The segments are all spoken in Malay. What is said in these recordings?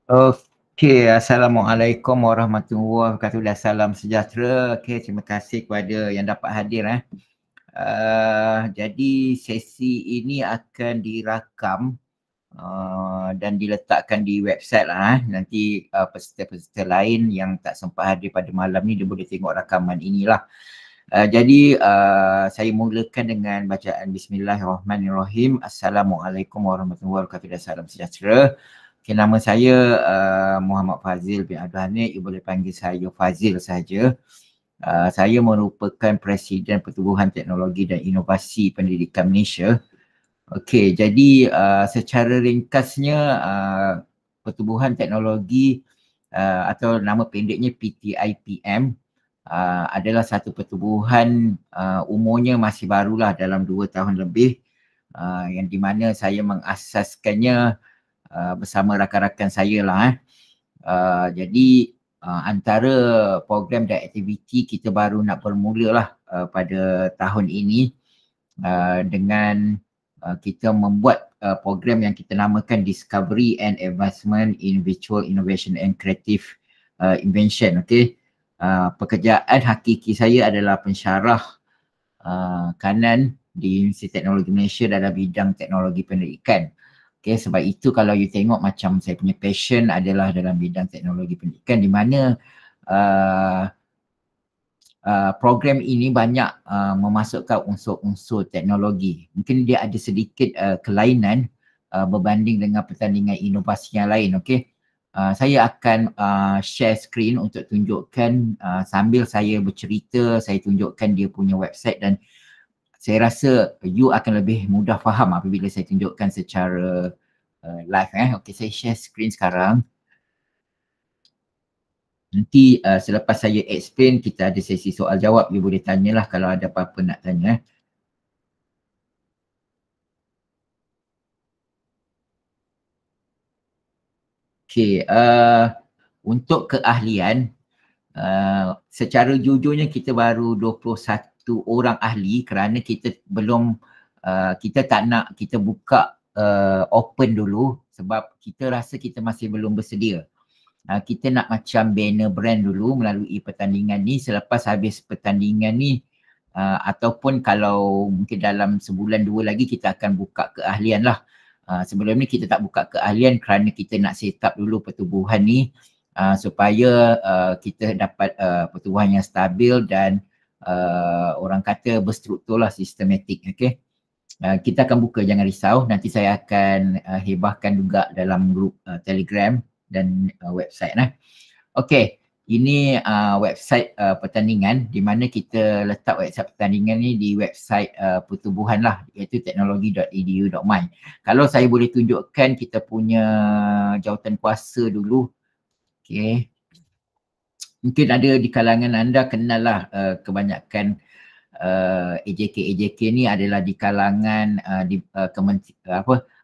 Okey, Assalamualaikum warahmatullahi wabarakatuh dan salam sejahtera. Okey, terima kasih kepada yang dapat hadir. Jadi sesi ini akan dirakam dan diletakkan di website lah. Nanti peserta-peserta lain yang tak sempat hadir pada malam ni dia boleh tengok rakaman inilah. Saya mulakan dengan bacaan Bismillahirrahmanirrahim. Assalamualaikum warahmatullahi wabarakatuh dan salam sejahtera. Okay, nama saya Muhammad Fazil bin Abdul Hanif. You boleh panggil saya Fazil saja. Saya merupakan Presiden Pertubuhan Teknologi dan Inovasi Pendidikan Malaysia. Okey, jadi secara ringkasnya Pertubuhan Teknologi atau nama pendeknya PTIPM adalah satu pertubuhan umurnya masih barulah dalam 2 tahun lebih yang di mana saya mengasaskannya bersama rakan-rakan saya lah. Jadi antara program dan aktiviti kita baru nak bermula lah pada tahun ini dengan kita membuat program yang kita namakan Discovery and Advancement in Virtual Innovation and Creative Invention. Okay. Pekerjaan hakiki saya adalah pensyarah kanan di Universiti Teknologi Malaysia dalam bidang teknologi pendidikan. Okay, sebab itu kalau you tengok macam saya punya passion adalah dalam bidang teknologi pendidikan di mana program ini banyak memasukkan unsur-unsur teknologi. Mungkin dia ada sedikit kelainan berbanding dengan pertandingan inovasi yang lain. Okay. Saya akan share screen untuk tunjukkan sambil saya bercerita, saya tunjukkan dia punya website dan saya rasa you akan lebih mudah faham apabila saya tunjukkan secara live. Okey, saya share screen sekarang. Nanti selepas saya explain, kita ada sesi soal jawab. You boleh tanyalah kalau ada apa-apa nak tanya. Okey, untuk keahlian, secara jujurnya kita baru 21 orang ahli kerana kita belum kita tak nak kita buka open dulu sebab kita rasa kita masih belum bersedia. Kita nak macam banner brand dulu melalui pertandingan ni. Selepas habis pertandingan ni ataupun kalau mungkin dalam sebulan 2 lagi kita akan buka keahlian lah. Sebelum ni kita tak buka keahlian kerana kita nak set up dulu pertubuhan ni supaya kita dapat pertubuhan yang stabil dan orang kata berstruktur lah, sistematik. Okay. Kita akan buka, jangan risau. Nanti saya akan hebahkan juga dalam grup Telegram dan website. Okay, ini website pertandingan di mana kita letak website pertandingan ni di website pertubuhan lah, iaitu teknologi.edu.my. Kalau saya boleh tunjukkan kita punya jawatan kuasa dulu. Okay. Mungkin ada di kalangan anda kenal lah kebanyakan AJK ni adalah di kalangan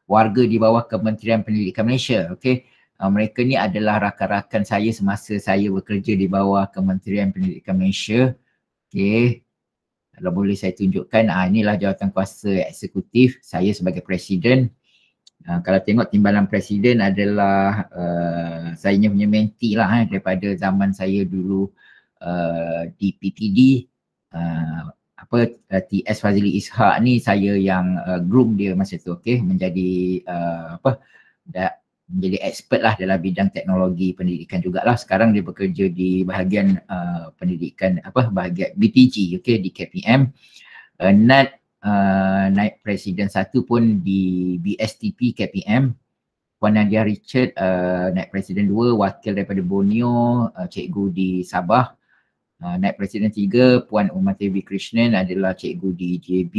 warga di bawah Kementerian Pendidikan Malaysia. Okay. Mereka ni adalah rakan-rakan saya semasa saya bekerja di bawah Kementerian Pendidikan Malaysia. Okay. Kalau boleh saya tunjukkan, inilah jawatan kuasa eksekutif saya sebagai Presiden. Kalau tengok timbalan Presiden adalah saya punya menti lah daripada zaman saya dulu di PPD. TS Fazili Ishak ni saya yang groom dia masa tu, okay, menjadi menjadi expert lah dalam bidang teknologi pendidikan jugalah. Sekarang dia bekerja di bahagian pendidikan bahagian BPG, okay, di KPM. Naib Presiden 1 pun di BSTP KPM. Puan Nadia Richard, Naib Presiden 2 wakil daripada Borneo, cikgu di Sabah. Naib Presiden 3 Puan Umar Devi Krishnan adalah cikgu di JB.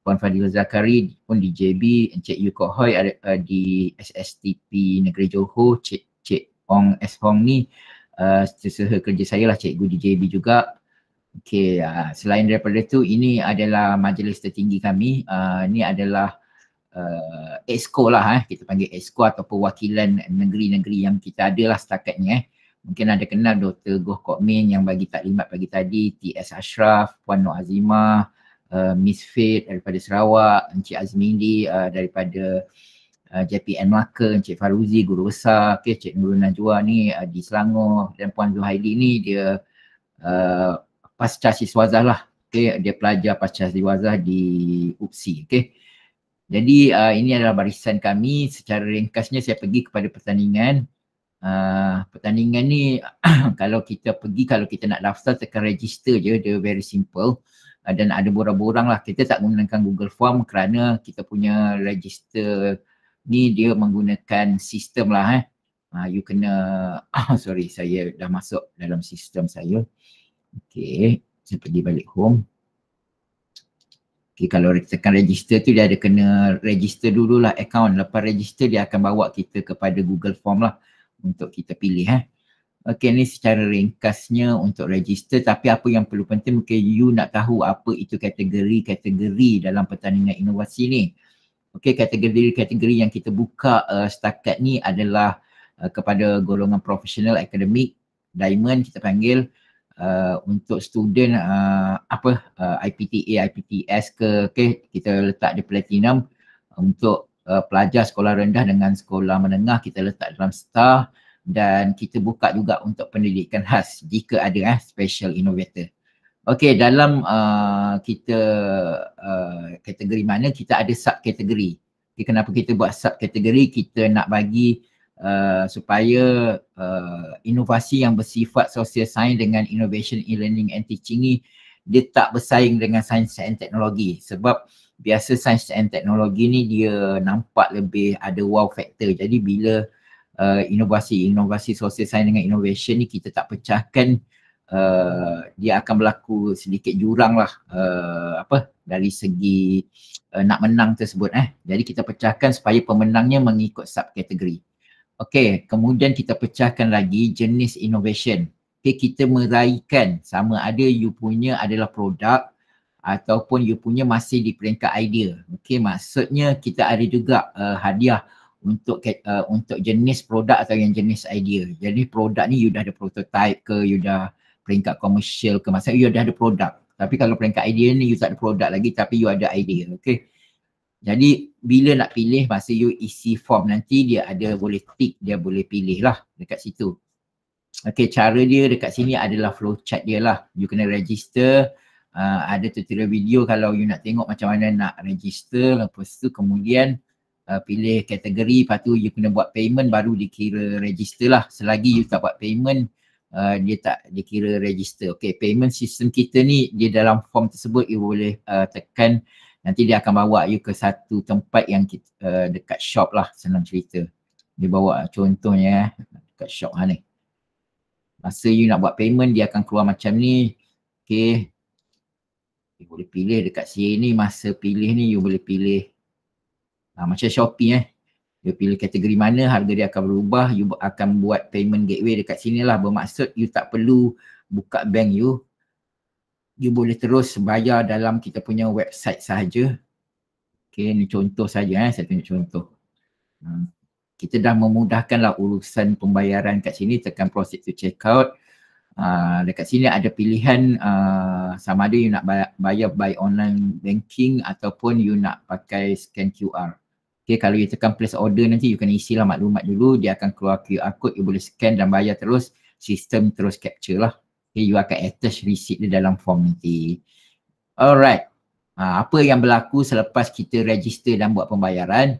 Puan Fadil Zakari pun di JB. Encik Yu Kok Hoi di SSTP Negeri Johor. Cik Ong S. Hong ni sesaha kerja saya lah, cikgu di JB juga. Okey, selain daripada itu, ini adalah majlis tertinggi kami. Ini adalah EXCO lah, kita panggil EXCO atau perwakilan negeri-negeri yang kita ada lah setakat ni. Mungkin ada kenal Dr. Goh Kok Min yang bagi taklimat pagi tadi, TS Ashraf, Puan Nur Azimah, Miss Faith daripada Sarawak, Encik Azmindi daripada JPN Melaka, Encik Faruzi, guru besar, okay, Cik Nurul Najwa ni di Selangor, dan Puan Zuhaili ni dia pasca siswazah lah. Okay, dia pelajar pasca siswazah di UPSI. Okay. Jadi ini adalah barisan kami. Secara ringkasnya saya pergi kepada pertandingan. Pertandingan ni kalau kita pergi, kalau kita nak daftar tekan register je, dia very simple. Dan ada borang-borang lah. Kita tak menggunakan Google Form kerana kita punya register ni dia menggunakan sistem lah. You kena, sorry saya dah masuk dalam sistem saya. Okay, saya pergi balik home. Okay, kalau tekan register tu dia ada kena register dululah account. Lepas register dia akan bawa kita kepada Google Form lah untuk kita pilih. Okay, ni secara ringkasnya untuk register, tapi apa yang perlu penting mungkin you nak tahu apa itu kategori-kategori dalam pertandingan inovasi ni. Okay, kategori-kategori yang kita buka setakat ni adalah kepada golongan profesional akademik, diamond kita panggil, untuk student IPTA, IPTS ke, kita letak di platinum. Untuk pelajar sekolah rendah dengan sekolah menengah kita letak dalam star. Dan kita buka juga untuk pendidikan khas jika ada special innovator. Okey, dalam kita kategori mana kita ada subkategori. Okay, kenapa kita buat subkategori? Kita nak bagi supaya inovasi yang bersifat social science dengan innovation e-learning and teaching ni dia tak bersaing dengan sains and teknologi. Sebab biasa sains and teknologi ni dia nampak lebih ada wow factor. Jadi bila inovasi social science dengan innovation ni kita tak pecahkan, dia akan berlaku sedikit jurang lah dari segi nak menang tersebut. Jadi kita pecahkan supaya pemenangnya mengikut subkategori. Okey, kemudian kita pecahkan lagi jenis innovation. Okay, kita meraihkan sama ada you punya adalah produk ataupun you punya masih di peringkat idea. Okey, maksudnya kita ada juga hadiah untuk jenis produk atau yang jenis idea. Jadi produk ni you dah ada prototype ke, you dah peringkat komersial ke, maksudnya you dah ada produk. Tapi kalau peringkat idea ni you tak ada produk lagi tapi you ada idea. Okay. Jadi bila nak pilih masa you isi form nanti dia ada boleh tick, dia boleh pilih lah dekat situ. Okay, cara dia dekat sini adalah flowchart dia lah. You kena register, ada tutorial video kalau you nak tengok macam mana nak register. Lepas tu kemudian pilih kategori, lepas tu you kena buat payment baru dikira register lah. Selagi you tak buat payment, dia tak dikira register. Okay, payment system kita ni dia dalam form tersebut you boleh tekan, nanti dia akan bawa you ke satu tempat yang dekat shop lah, senang cerita. Dia bawa contohnya dekat shop ni. Masa you nak buat payment dia akan keluar macam ni. Okay, you boleh pilih dekat sini, masa pilih ni you boleh pilih macam Shopee you pilih kategori mana, harga dia akan berubah, you akan buat payment gateway dekat sini lah. Bermaksud you tak perlu buka bank you boleh terus bayar dalam kita punya website sahaja. Okay, ni contoh saja saya tunjuk contoh. Kita dah memudahkanlah urusan pembayaran kat sini, tekan proceed to checkout. Dekat sini ada pilihan sama ada you nak bayar by online banking ataupun you nak pakai scan QR. Okay, kalau you tekan place order nanti you kena isilah maklumat dulu, dia akan keluar QR code, you boleh scan dan bayar terus, sistem terus capture lah. Okay, you akan attach receipt di dalam form nanti. Alright, apa yang berlaku selepas kita register dan buat pembayaran?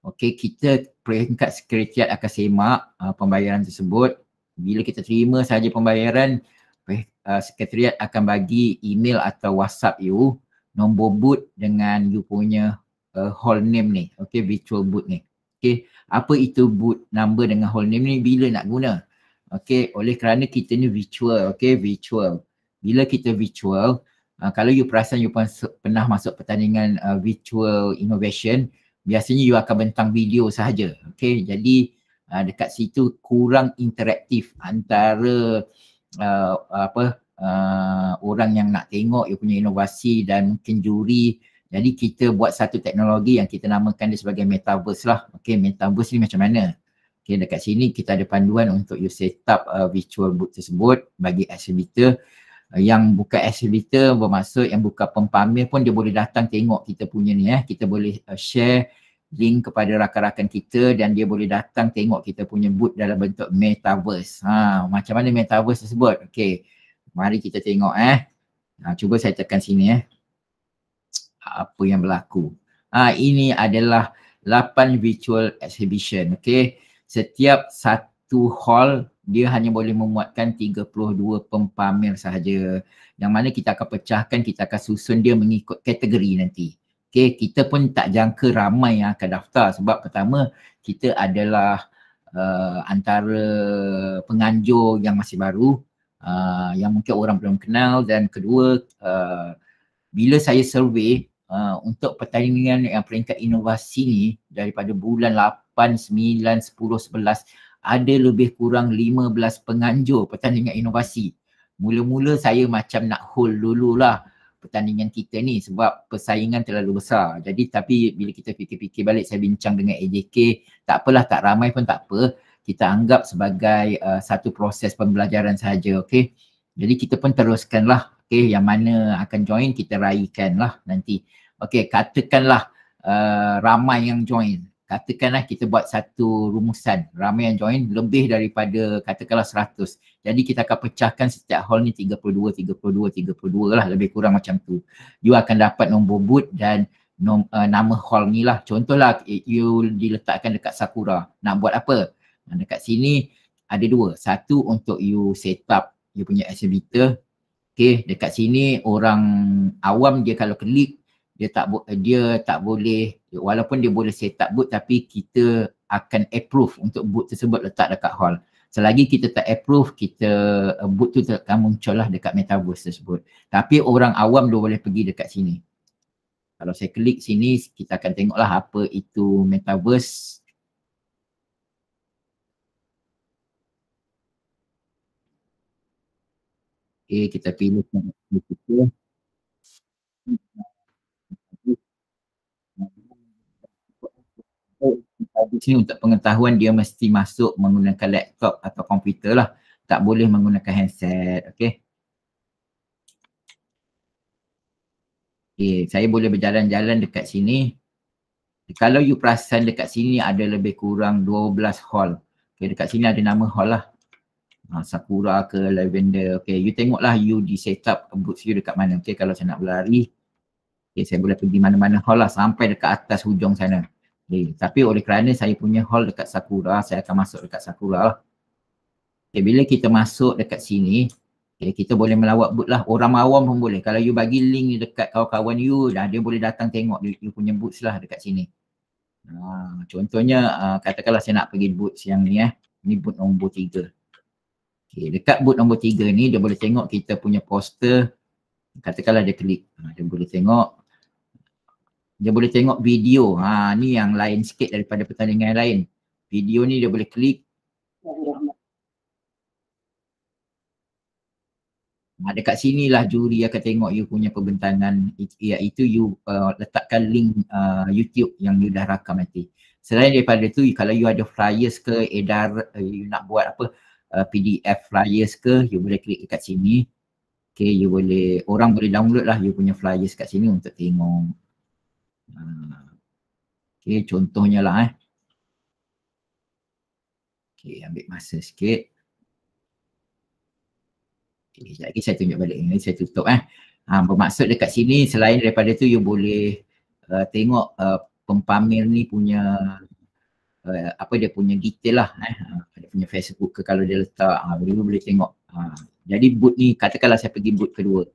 Okay, kita peringkat sekretariat akan semak pembayaran tersebut. Bila kita terima sahaja pembayaran, sekretariat akan bagi email atau WhatsApp you nombor boot dengan you punya hall name ni. Okay, virtual boot ni. Okay, apa itu boot number dengan hall name ni, bila nak guna? Okay, oleh kerana kita ni virtual. Okay, virtual. Bila kita virtual, kalau you perasan you pernah masuk pertandingan virtual innovation, biasanya you akan bentang video sahaja. Okay, jadi dekat situ kurang interaktif antara orang yang nak tengok you punya inovasi dan mungkin juri. Jadi kita buat satu teknologi yang kita namakan dia sebagai metaverse lah. Okay, metaverse ni macam mana? Okay, dekat sini kita ada panduan untuk you set up virtual booth tersebut bagi exhibitor. Yang bukan exhibitor bermaksud yang bukan pempamer pun dia boleh datang tengok kita punya ni. Kita boleh share link kepada rakan-rakan kita dan dia boleh datang tengok kita punya booth dalam bentuk metaverse. Macam mana metaverse tersebut? Okay, mari kita tengok cuba saya tekan sini apa yang berlaku. Ini adalah 8 virtual exhibition. Okay, setiap satu hall dia hanya boleh memuatkan 32 pempamer sahaja. Yang mana kita akan pecahkan, kita akan susun dia mengikut kategori nanti. Okay, kita pun tak jangka ramai yang akan daftar sebab pertama kita adalah antara penganjur yang masih baru, yang mungkin orang belum kenal, dan kedua bila saya survey untuk pertandingan yang peringkat inovasi ni daripada bulan 8, 9, 10, 11 ada lebih kurang 15 penganjur pertandingan inovasi. Mula-mula saya macam nak hold dululah pertandingan kita ni sebab persaingan terlalu besar. Jadi tapi bila kita fikir-fikir balik, saya bincang dengan AJK, tak apalah, tak ramai pun tak apa. Kita anggap sebagai satu proses pembelajaran sahaja, okey. Jadi kita pun teruskanlah, okey, yang mana akan join kita raikanlah nanti. Okey, katakanlah ramai yang join. Katakanlah kita buat satu rumusan, ramai yang join lebih daripada katakanlah 100. Jadi kita akan pecahkan setiap hall ni 32 lah, lebih kurang macam tu. You akan dapat nombor booth dan nama hall ni lah. Contohlah you diletakkan dekat Sakura. Nak buat apa? Dekat sini ada dua. Satu untuk you set up you punya exhibitor. Okay, dekat sini orang awam dia kalau klik dia tak boleh, walaupun dia boleh set up booth tapi kita akan approve untuk booth tersebut letak dekat hall. Selagi kita tak approve, booth tu akan muncul lah dekat metaverse tersebut. Tapi orang awam dia boleh pergi dekat sini. Kalau saya klik sini, kita akan tengoklah apa itu metaverse. Okay, kita pilih kita. Di sini untuk pengetahuan dia mesti masuk menggunakan laptop atau komputer lah. Tak boleh menggunakan handset, okay. Okay, saya boleh berjalan-jalan dekat sini. Kalau you perasan dekat sini ada lebih kurang 12 hall. Okay, dekat sini ada nama hall lah. Sakura ke Lavender. Okay, you tengoklah you di set up booth you dekat mana. Okay, kalau saya nak berlari, okay, saya boleh pergi mana-mana hall lah sampai dekat atas hujung sana. Okay, tapi oleh kerana saya punya hall dekat Sakura, saya akan masuk dekat Sakura lah. Okay, bila kita masuk dekat sini, okay, kita boleh melawat booth lah. Orang awam pun boleh. Kalau you bagi link dekat kawan-kawan you, dia boleh datang tengok you punya booth lah dekat sini. Contohnya katakanlah saya nak pergi booth yang ni ni booth nombor 3. Okay, dekat booth nombor 3 ni dia boleh tengok kita punya poster. Katakanlah dia klik, dia boleh tengok. Dia boleh tengok video. Ni yang lain sikit daripada pertandingan lain. Video ni dia boleh klik. Dekat sinilah juri akan tengok you punya perbentangan, iaitu you letakkan link YouTube yang you dah rakam nanti. Selain daripada tu, kalau you ada flyers ke, you nak buat apa, PDF flyers ke, you boleh klik dekat sini. Okay, you boleh, orang boleh download lah you punya flyers kat sini untuk tengok. Okay, contohnya lah Okay, ambil masa sikit. Okay, sekejap lagi saya tunjuk balik. Ini saya tutup bermaksud dekat sini selain daripada tu you boleh tengok pempamer ni punya apa dia punya detail lah dia punya Facebook ke kalau dia letak you boleh tengok. Jadi booth ni katakanlah saya pergi booth kedua.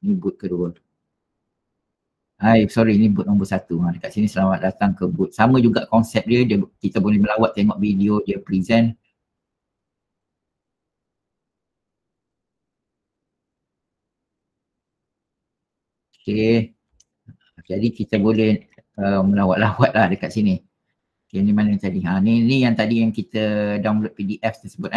Ni booth kedua. Sorry, ni booth nombor 1. Dekat sini selamat datang ke booth. Sama juga konsep dia, kita boleh melawat tengok video dia present. Okay. Jadi kita boleh melawat-lawat lah dekat sini. Okay, ni mana yang tadi? Ni yang tadi yang kita download PDF tersebut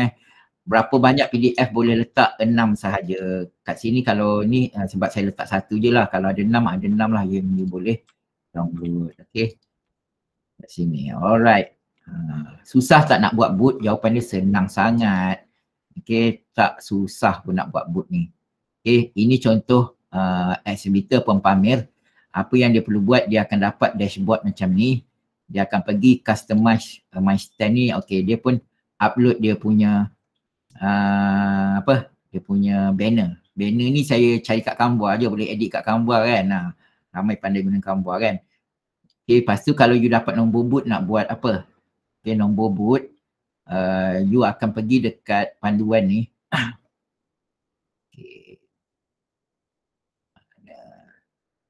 Berapa banyak PDF boleh letak? 6 sahaja. Kat sini kalau ni sebab saya letak 1 je lah. Kalau ada 6 lah yang you boleh download. Okay. Kat sini. Alright. Susah tak nak buat booth? Jawapan dia senang sangat. Okay. Tak susah pun nak buat booth ni. Okay. Ini contoh exhibitor pempamer. Apa yang dia perlu buat, dia akan dapat dashboard macam ni. Dia akan pergi customize my stand ni. Okay, dia pun upload dia punya dia punya banner. Banner ni saya cari kat Canva je, boleh edit kat Canva kan. Ramai pandai guna Canva kan. Okay, lepas tu kalau you dapat nombor boot nak buat apa? Okay, nombor boot, you akan pergi dekat panduan ni. Okay.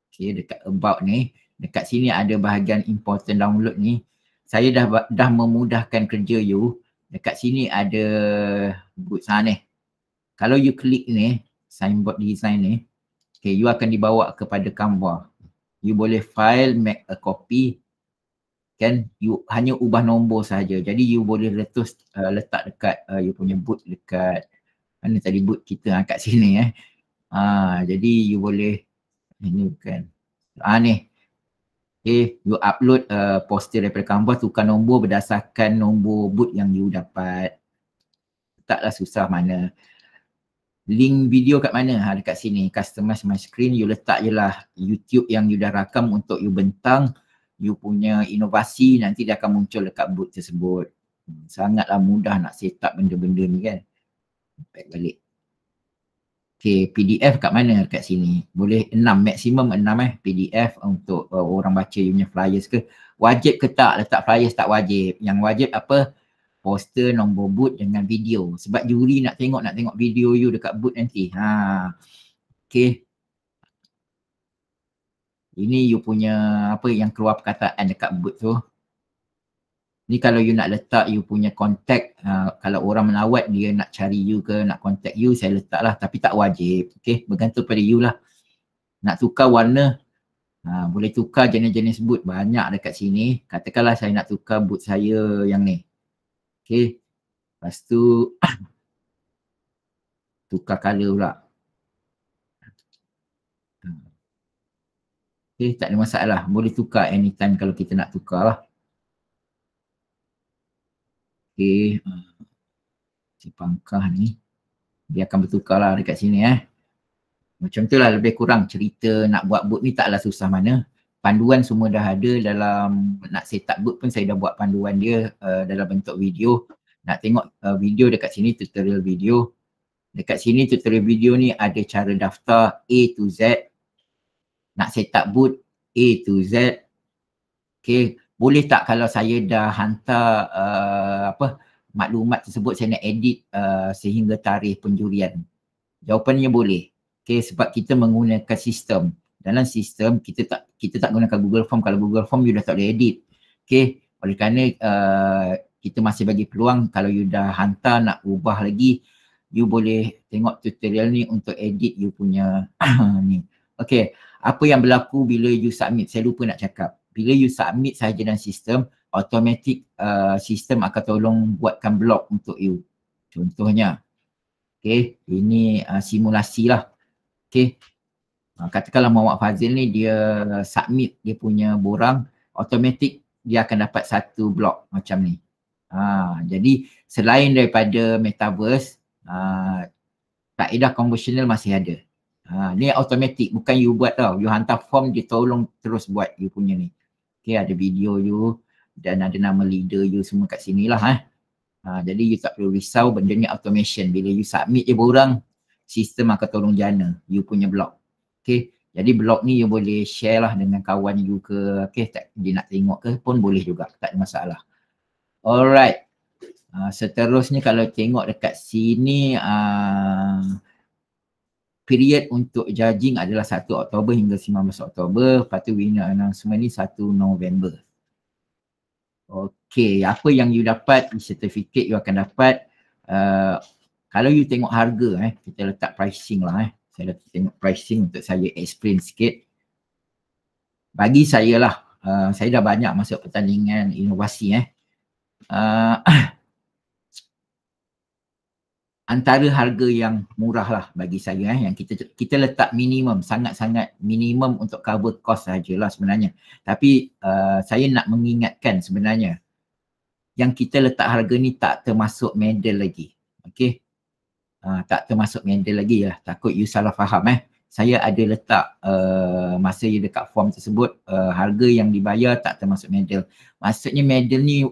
Okay, dekat about ni. Dekat sini ada bahagian important download ni. Saya dah memudahkan kerja you. Dekat sini ada boot sana ni. Kalau you klik ni, signboard design ni, okay, you akan dibawa kepada Canva. You boleh file, make a copy, kan? You hanya ubah nombor saja. Jadi you boleh letak dekat you punya boot dekat mana tadi boot kita kat sini jadi you boleh ini bukan ni. Okay, you upload poster daripada Canva, tukar nombor berdasarkan nombor boot yang you dapat. Taklah susah mana. Link video kat mana? Dekat sini, customize my screen, you letak je lah YouTube yang you dah rakam untuk you bentang you punya inovasi, nanti dia akan muncul dekat boot tersebut. Sangatlah mudah nak set up benda-benda ni kan. Back balik. Okay, PDF kat mana? Dekat sini. Boleh 6, maksimum 6 PDF untuk orang baca you punya flyers ke. Wajib ke tak letak flyers? Tak wajib. Yang wajib apa? Poster, nombor boot dengan video. Sebab juri nak tengok video you dekat boot nanti. Okay. Ini you punya apa yang keluar perkataan dekat boot tu. Ni kalau you nak letak you punya contact, kalau orang melawat dia nak cari you ke, nak contact you, saya letak lah. Tapi tak wajib. Okay, bergantung pada you lah. Nak tukar warna, boleh tukar jenis-jenis boot. Banyak dekat sini. Katakanlah saya nak tukar boot saya yang ni. Okay, lepas tu tukar colour pula. Okay, tak ada masalah. Boleh tukar anytime kalau kita nak tukar lah. Okay, si pangkah ni dia akan bertukar lah dekat sini Macam tu lah lebih kurang cerita nak buat boot ni taklah susah mana. Panduan semua dah ada dalam, nak set up boot pun saya dah buat panduan dia dalam bentuk video. Nak tengok video dekat sini, tutorial video. Dekat sini tutorial video ni ada cara daftar A to Z. Nak set up boot A to Z. Okay, boleh tak kalau saya dah hantar maklumat tersebut saya nak edit sehingga tarikh penjurian? Jawapannya boleh. Okay, sebab kita menggunakan sistem. Dalam sistem kita tak gunakan Google Form. Kalau Google Form you dah tak boleh edit. Okay, oleh kerana kita masih bagi peluang kalau you dah hantar nak ubah lagi, you boleh tengok tutorial ni untuk edit you punya ni. Okay, apa yang berlaku bila you submit? Saya lupa nak cakap. Bila you submit sahaja dalam sistem, automatic sistem akan tolong buatkan blog untuk you. Contohnya, okay, ini simulasi lah. Okay, katakanlah Muhammad Fazil ni dia submit dia punya borang, automatic dia akan dapat satu blog macam ni. Jadi selain daripada metaverse, kaedah konvensional masih ada. Ni automatic, bukan you buat tau. You hantar form, dia tolong terus buat you punya ni. Okay, ada video you dan ada nama leader you semua kat sini lah. Jadi you tak perlu risau, benda ni automation. Bila you submit je borang, sistem akan tolong jana you punya blog. Okay, jadi blog ni you boleh share lah dengan kawan you ke, okay, dia nak tengok ke pun boleh juga, tak ada masalah. Alright, seterusnya kalau tengok dekat sini, period untuk judging adalah 1 Oktober hingga 19 Oktober. Lepas tu winner announcement ni 1 November. Okay, apa yang you dapat, certificate you akan dapat. Kalau you tengok harga, kita letak pricing lah. Saya dah tengok pricing untuk saya explain sikit. Bagi saya lah, saya dah banyak masuk pertandingan inovasi. Antara harga yang murah lah bagi saya, yang kita letak minimum, sangat-sangat minimum untuk cover cost sajalah sebenarnya. Tapi saya nak mengingatkan sebenarnya, yang kita letak harga ni tak termasuk medal lagi. Okay, tak termasuk medal lagi lah, takut you salah faham. saya ada letak masa you dekat form tersebut harga yang dibayar tak termasuk medal. Maksudnya medal ni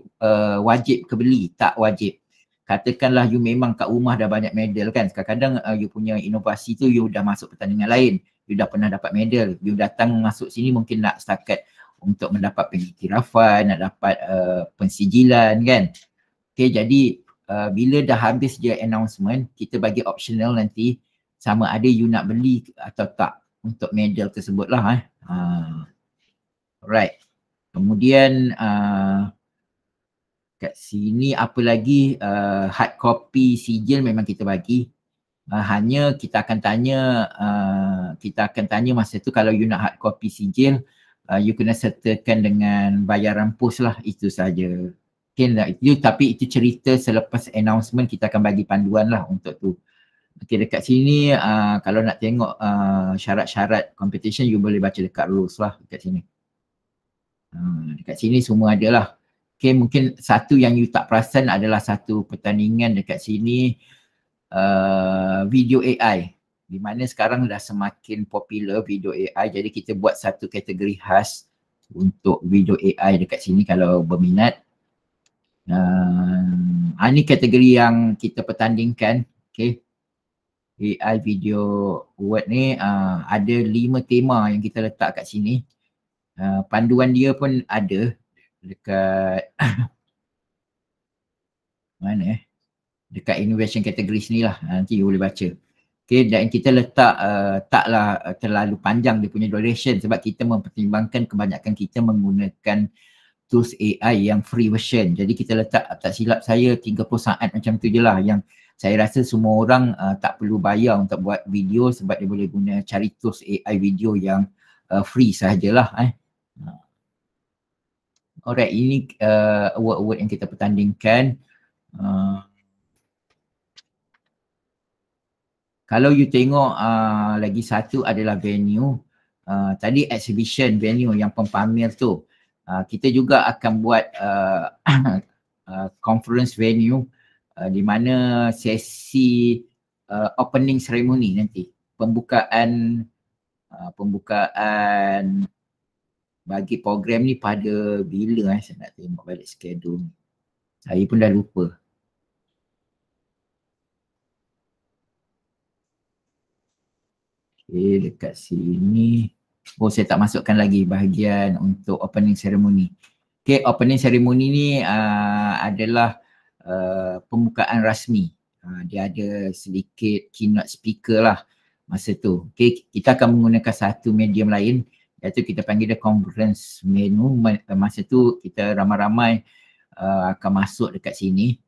wajib ke beli? Tak wajib. Katakanlah you memang kat rumah dah banyak medal kan, kadang-kadang you punya inovasi tu you dah masuk pertandingan lain, you dah pernah dapat medal, you datang masuk sini mungkin nak setakat untuk mendapat pengiktirafan, nak dapat pensijilan kan. Okay, jadi bila dah habis je announcement, kita bagi optional nanti sama ada you nak beli atau tak untuk medal tersebut lah. Alright. Kemudian kat sini apa lagi, hard copy sijil memang kita bagi. Hanya kita akan tanya masa tu kalau you nak hard copy sijil, you kena sertakan dengan bayaran pos lah, itu saja. Okay, tapi itu cerita selepas announcement, kita akan bagi panduan lah untuk tu. Okay, dekat sini kalau nak tengok syarat-syarat competition, you boleh baca dekat rules lah dekat sini. Dekat sini semua ada lah. Okay, mungkin satu yang you tak perasan adalah satu pertandingan dekat sini video AI. Di mana sekarang dah semakin popular video AI, jadi kita buat satu kategori khas untuk video AI dekat sini kalau berminat. Ini kategori yang kita pertandingkan. Okay. AI video award ni ada 5 tema yang kita letak kat sini. Panduan dia pun ada dekat mana dekat innovation category sini lah, nanti you boleh baca. Okay, dan kita letak taklah terlalu panjang dia punya duration sebab kita mempertimbangkan kebanyakan kita menggunakan tools AI yang free version. Jadi kita letak, tak silap saya 30 saat macam tu je lah, yang saya rasa semua orang tak perlu bayar untuk buat video sebab dia boleh guna cari tools AI video yang free sahajalah. Alright, ini award-award yang kita pertandingkan. Kalau you tengok lagi satu adalah venue. Tadi exhibition venue yang pempamer tu. Kita juga akan buat conference venue di mana sesi opening ceremony nanti. Pembukaan bagi program ni pada bila saya nak tengok balik schedule. Saya pun dah lupa. Okay, dekat sini. Oh, saya tak masukkan lagi bahagian untuk opening ceremony. Okay, opening ceremony ni adalah pembukaan rasmi. Dia ada sedikit keynote speaker lah masa tu. Okay, kita akan menggunakan satu medium lain, iaitu kita panggil dia conference menu. Masa tu kita ramai-ramai akan masuk dekat sini.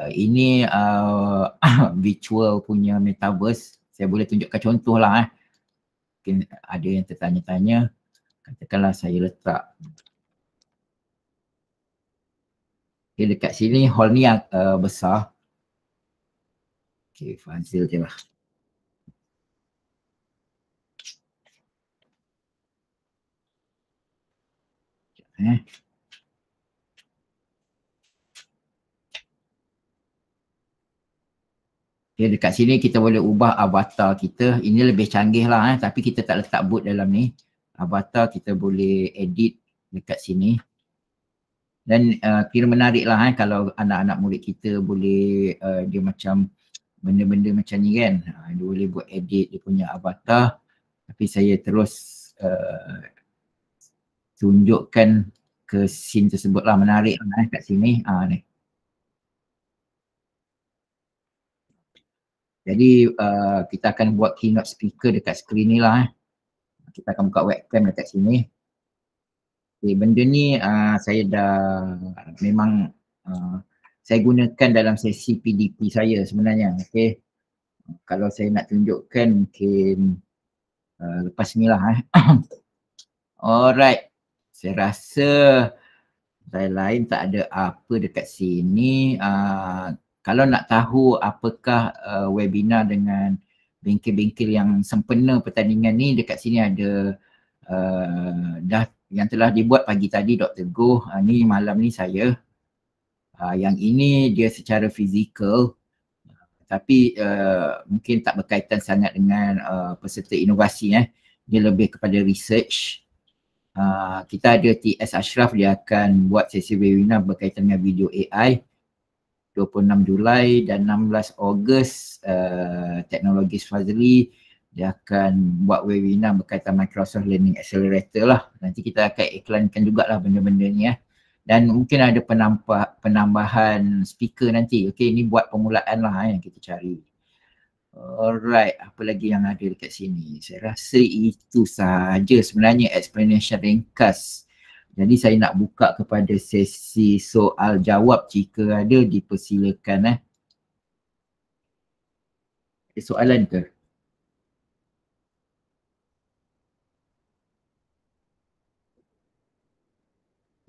Ini virtual punya metaverse. Saya boleh tunjukkan contoh lah. Mungkin ada yang tertanya-tanya. Katakanlah saya letak. Okay, dekat sini hall ni besar. Okay, Fazil je lah. Okay, dekat sini kita boleh ubah avatar kita. Ini lebih canggih lah, tapi kita tak letak boot dalam ni. Avatar kita boleh edit dekat sini. Dan kira menarik lah kalau anak-anak murid kita boleh dia macam benda-benda macam ni kan. Dia boleh buat edit dia punya avatar. Tapi saya terus tunjukkan ke scene tersebut lah. Menarik lah kat sini. Ni. Jadi kita akan buat keynote speaker dekat skrin ni lah. Kita akan buka webcam dekat sini. Okay, benda ni saya dah memang saya gunakan dalam sesi PDP saya sebenarnya. Okay. Kalau saya nak tunjukkan mungkin lepas ni lah. Alright. Saya rasa saya lain tak ada apa dekat sini. Kalau nak tahu apakah webinar dengan bengkel-bengkel yang sempena pertandingan ni, dekat sini ada yang telah dibuat pagi tadi Dr. Goh. Ni malam ni saya. Yang ini dia secara fizikal. Tapi mungkin tak berkaitan sangat dengan peserta inovasi. Dia lebih kepada research. Kita ada TS Ashraf, dia akan buat sesi webinar berkaitan dengan video AI 26 Julai dan 16 Ogos. Teknologi Fazli dia akan buat webinar berkaitan Microsoft Learning Accelerator lah. Nanti kita akan iklankan jugalah benda-benda ni Dan mungkin ada penambahan speaker nanti. Okey, ini buat permulaan lah yang kita cari. Alright, apa lagi yang ada dekat sini? Saya rasa itu sahaja sebenarnya explanation ringkas. Jadi saya nak buka kepada sesi soal jawab jika ada, dipersilakan. Ada soalan ke?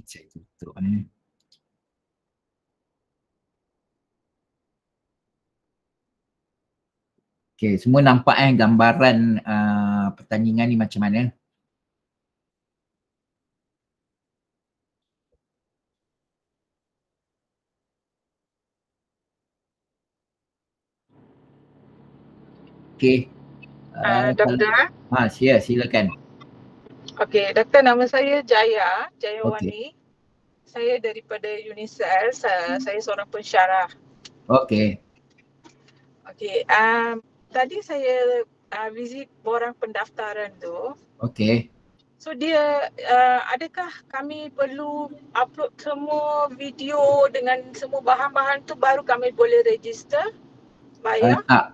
Saya tutup Okay, semua nampak gambaran pertandingan ni macam mana? Okay. Doktor. Silakan. Okay, Doktor, nama saya Jayawani. Okay. Saya daripada UNICEF, saya seorang pensyarah. Okay. Okay, tadi saya visit borang pendaftaran tu. Okay. So dia, adakah kami perlu upload semua video dengan semua bahan-bahan tu baru kami boleh register bayar? Tak,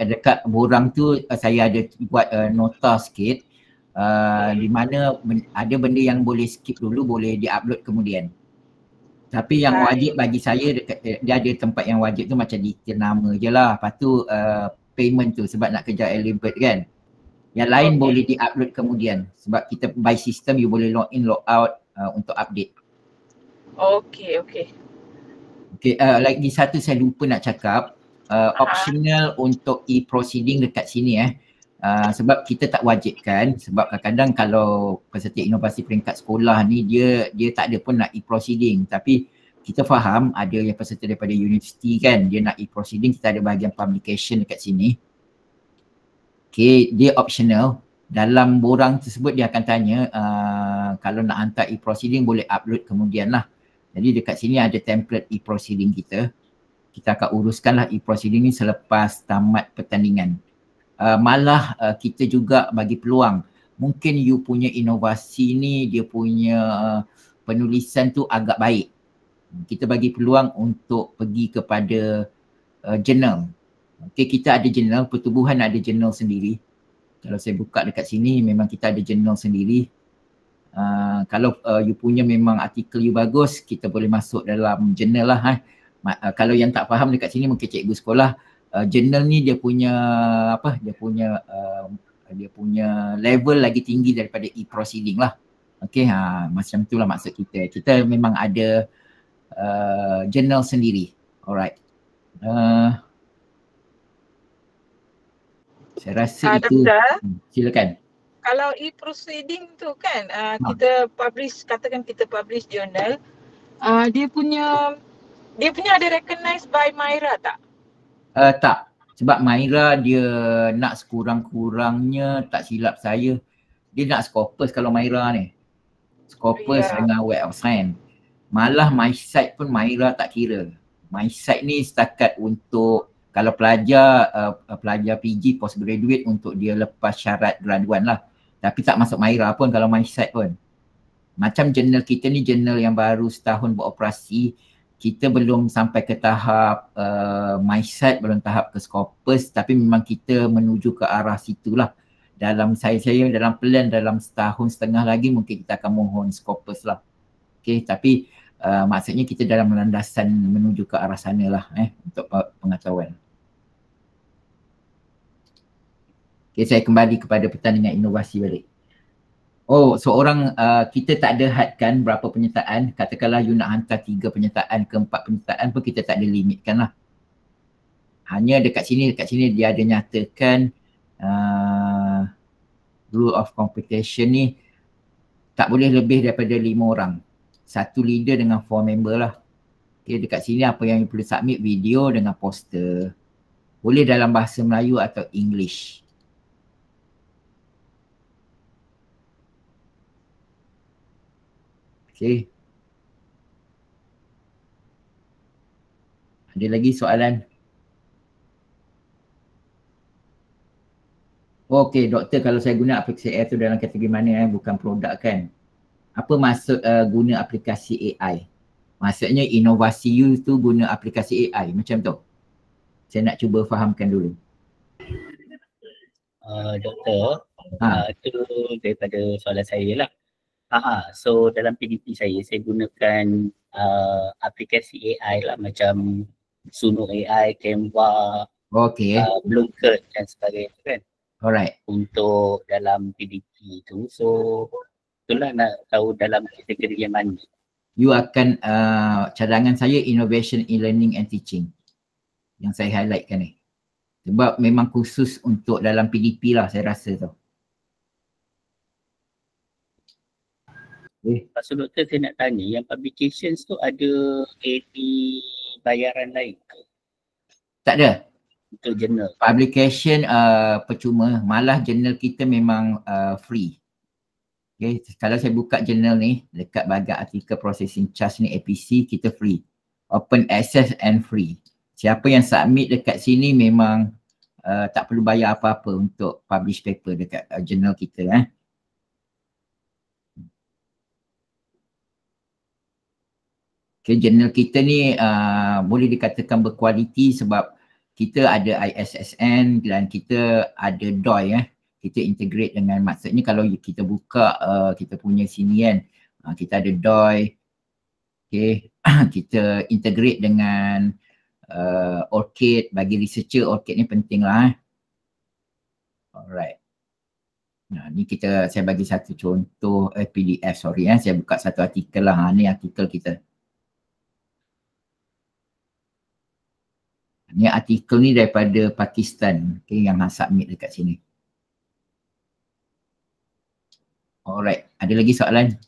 dekat borang tu saya ada buat nota sikit. Di mana ada benda yang boleh skip dulu, boleh di-upload kemudian. Tapi yang wajib bagi saya dia ada tempat yang wajib tu macam detail nama je lah. Lepas tu payment tu sebab nak kejar early bird kan. Yang lain boleh di-upload kemudian sebab kita by system you boleh log in, log out untuk update. Okay. Lagi satu saya lupa nak cakap, optional untuk e-proceeding dekat sini sebab kita tak wajibkan, sebab kadang-kadang kalau peserta inovasi peringkat sekolah ni dia tak ada pun nak e-proceeding, tapi kita faham ada yang peserta daripada universiti kan, dia nak e-proceeding, kita ada bahagian publication dekat sini. Okay, dia optional. Dalam borang tersebut dia akan tanya kalau nak hantar e-proceeding boleh upload kemudian lah. Jadi dekat sini ada template e-proceeding kita. Kita akan uruskanlah e-proceeding ni selepas tamat pertandingan. Malah kita juga bagi peluang. Mungkin you punya inovasi ni dia punya penulisan tu agak baik. Kita bagi peluang untuk pergi kepada jurnal. Okay, kita ada jurnal, pertubuhan ada jurnal sendiri. Kalau saya buka dekat sini memang kita ada jurnal sendiri. Kalau you punya memang artikel you bagus, kita boleh masuk dalam jurnal lah. Kalau yang tak faham dekat sini mungkin cikgu sekolah, jurnal ni dia punya dia punya level lagi tinggi daripada e-proceeding lah. Okay, macam itulah maksud kita. Kita memang ada jurnal sendiri. Alright. Saya rasa itu. Doktor, silakan. Kalau e-proceeding tu kan kita publish, katakan kita publish journal, dia punya ada recognized by Myra tak? Tak. Sebab Myra dia nak sekurang-kurangnya, tak silap saya, dia nak Scopus kalau Myra ni. Scopus dengan Web of Science. Malah MySite pun Myra tak kira. MySite ni setakat untuk kalau pelajar PG postgraduate untuk dia lepas syarat graduan lah. Tapi tak masuk Myra pun kalau MySite pun. Macam jurnal kita ni jurnal yang baru setahun beroperasi, kita belum sampai ke tahap MySite, belum tahap ke Scopus, tapi memang kita menuju ke arah situlah. Dalam saya dalam plan dalam setahun setengah lagi mungkin kita akan mohon Scopus lah. Okay, tapi maksudnya kita dalam landasan menuju ke arah sana lah untuk pengetahuan. Okay, saya kembali kepada pertandingan inovasi balik. Seorang kita tak ada hadkan berapa penyertaan. Katakanlah you nak hantar 3 penyertaan ke 4 penyertaan pun kita tak ada limitkan lah. Hanya dekat sini dia ada nyatakan rule of competition ni tak boleh lebih daripada 5 orang. 1 leader dengan 4 member lah. Okay, dekat sini apa yang you perlu submit, video dengan poster. Boleh dalam bahasa Melayu atau English. Okay. Ada lagi soalan? Okay, doktor, kalau saya guna aplikasi AI tu dalam kategori mana bukan produk kan? Apa maksud guna aplikasi AI? Maksudnya inovasi you tu guna aplikasi AI macam tu? Saya nak cuba fahamkan dulu. Doktor, itu daripada soalan saya lah. So dalam PDP saya gunakan aplikasi AI lah macam Suno AI, Canva, Bloomberg dan sebagainya kan. Alright. Untuk dalam PDP tu, so itulah nak tahu dalam kategori yang mana. You akan, cadangan saya Innovation in Learning and Teaching yang saya highlightkan ni. Sebab memang khusus untuk dalam PDP lah saya rasa tu. Maksud doktor saya nak tanya, yang publications tu ada any bayaran lain ke? Tak ada. Untuk jurnal? Publication percuma, malah jurnal kita memang free. Okay, kalau saya buka jurnal ni, dekat bahagian artikel processing charge ni APC, kita free. Open access and free. Siapa yang submit dekat sini memang tak perlu bayar apa-apa untuk publish paper dekat jurnal kita. Okay, jurnal kita ni boleh dikatakan berkualiti sebab kita ada ISSN dan kita ada DOI. Kita integrate dengan, maksudnya kalau kita buka kita punya sini kan, kita ada DOI. Okay, kita integrate dengan ORCID. Bagi researcher ORCID ni penting lah. Alright. Nah, ni saya bagi satu contoh PDF, sorry saya buka satu artikel lah. Ni artikel kita. Ni artikel ni daripada Pakistan, okay, yang submit dekat sini. Alright, ada lagi soalan?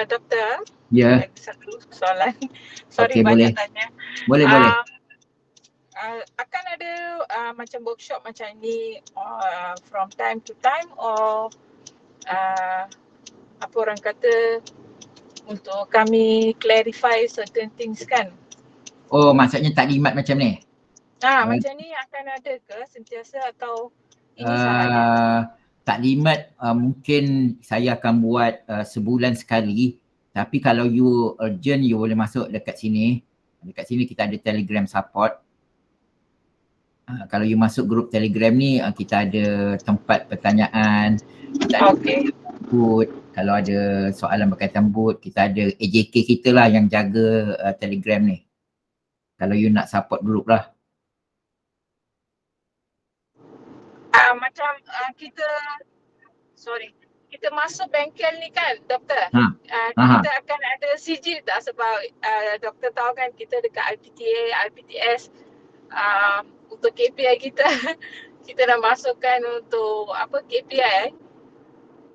Doktor, ya. Satu soalan. Sorry, okay, banyak boleh. tanya. Boleh. Akan ada macam workshop macam ni from time to time or apa orang kata untuk kami clarify certain things kan? Oh, maksudnya taklimat macam ni? Macam ni akan ada ke sentiasa atau ini sahaja? Taklimat mungkin saya akan buat sebulan sekali, tapi kalau you urgent, you boleh masuk dekat sini. Dekat sini kita ada Telegram support. Kalau you masuk grup Telegram ni, kita ada tempat pertanyaan, kita ada booth. Kalau ada soalan berkaitan booth, kita ada AJK kita lah yang jaga Telegram ni. Kalau you nak support group lah. Macam kita masuk bengkel ni kan, doktor. Kita akan ada sijil tak? Sebab doktor tahu kan kita dekat RPTA, RPTS untuk KPI kita. Kita dah masukkan untuk apa KPI.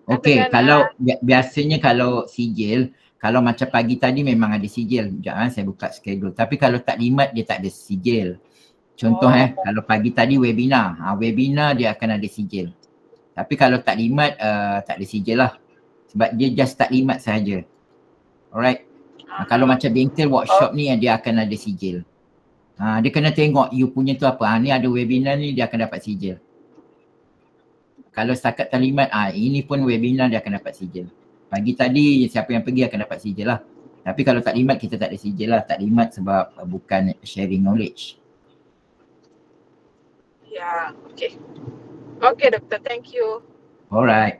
Okey, kalau biasanya kalau sijil, kalau macam pagi tadi memang ada sijil. Sekejap saya buka schedule. Tapi kalau taklimat dia tak ada sijil. Contoh kalau pagi tadi webinar, webinar dia akan ada sijil. Tapi kalau taklimat tak ada sijil lah. Sebab dia just taklimat sahaja. Alright. Kalau macam bengkel workshop ni dia akan ada sijil. Dia kena tengok you punya tu apa. Ni ada webinar ni dia akan dapat sijil. Kalau setakat taklimat, ini pun webinar dia akan dapat sijil. Pagi tadi siapa yang pergi akan dapat sijil lah. Tapi kalau taklimat kita tak ada sijil lah. Taklimat sebab bukan sharing knowledge. Ya, okay. Okay doktor, thank you. Alright.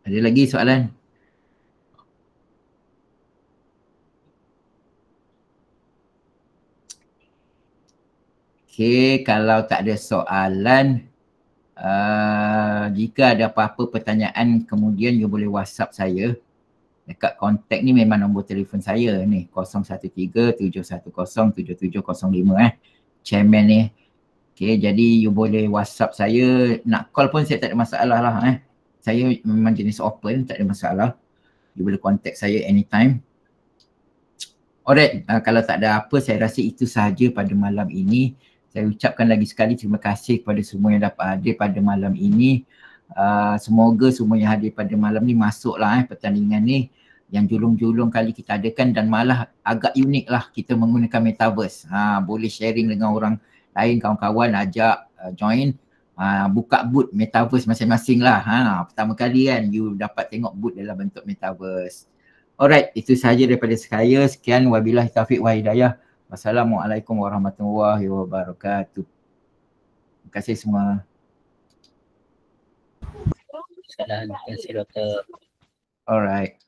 Ada lagi soalan? Okay, kalau tak ada soalan, jika ada apa-apa pertanyaan kemudian you boleh WhatsApp saya. Dekat kontak ni memang nombor telefon saya ni 013-710-7705 chairman ni. Okay, jadi you boleh WhatsApp saya, nak call pun saya tak ada masalah lah Saya memang jenis open, tak ada masalah. You boleh contact saya anytime. Alright, kalau tak ada apa, saya rasa itu sahaja pada malam ini. Saya ucapkan lagi sekali terima kasih kepada semua yang dapat hadir pada malam ini. Semoga semua yang hadir pada malam ni masuklah pertandingan ni. Yang julung-julung kali kita adakan dan malah agak unik lah kita menggunakan metaverse. Boleh sharing dengan orang lain, kawan-kawan ajak join. Buka booth metaverse masing-masing lah. Pertama kali kan you dapat tengok booth dalam bentuk metaverse. Alright, itu sahaja daripada saya. Sekian, wabillahi taufiq wa hidayah. Wassalamualaikum warahmatullahi wabarakatuh. Terima kasih semua. Terima kasih Dr. Alright.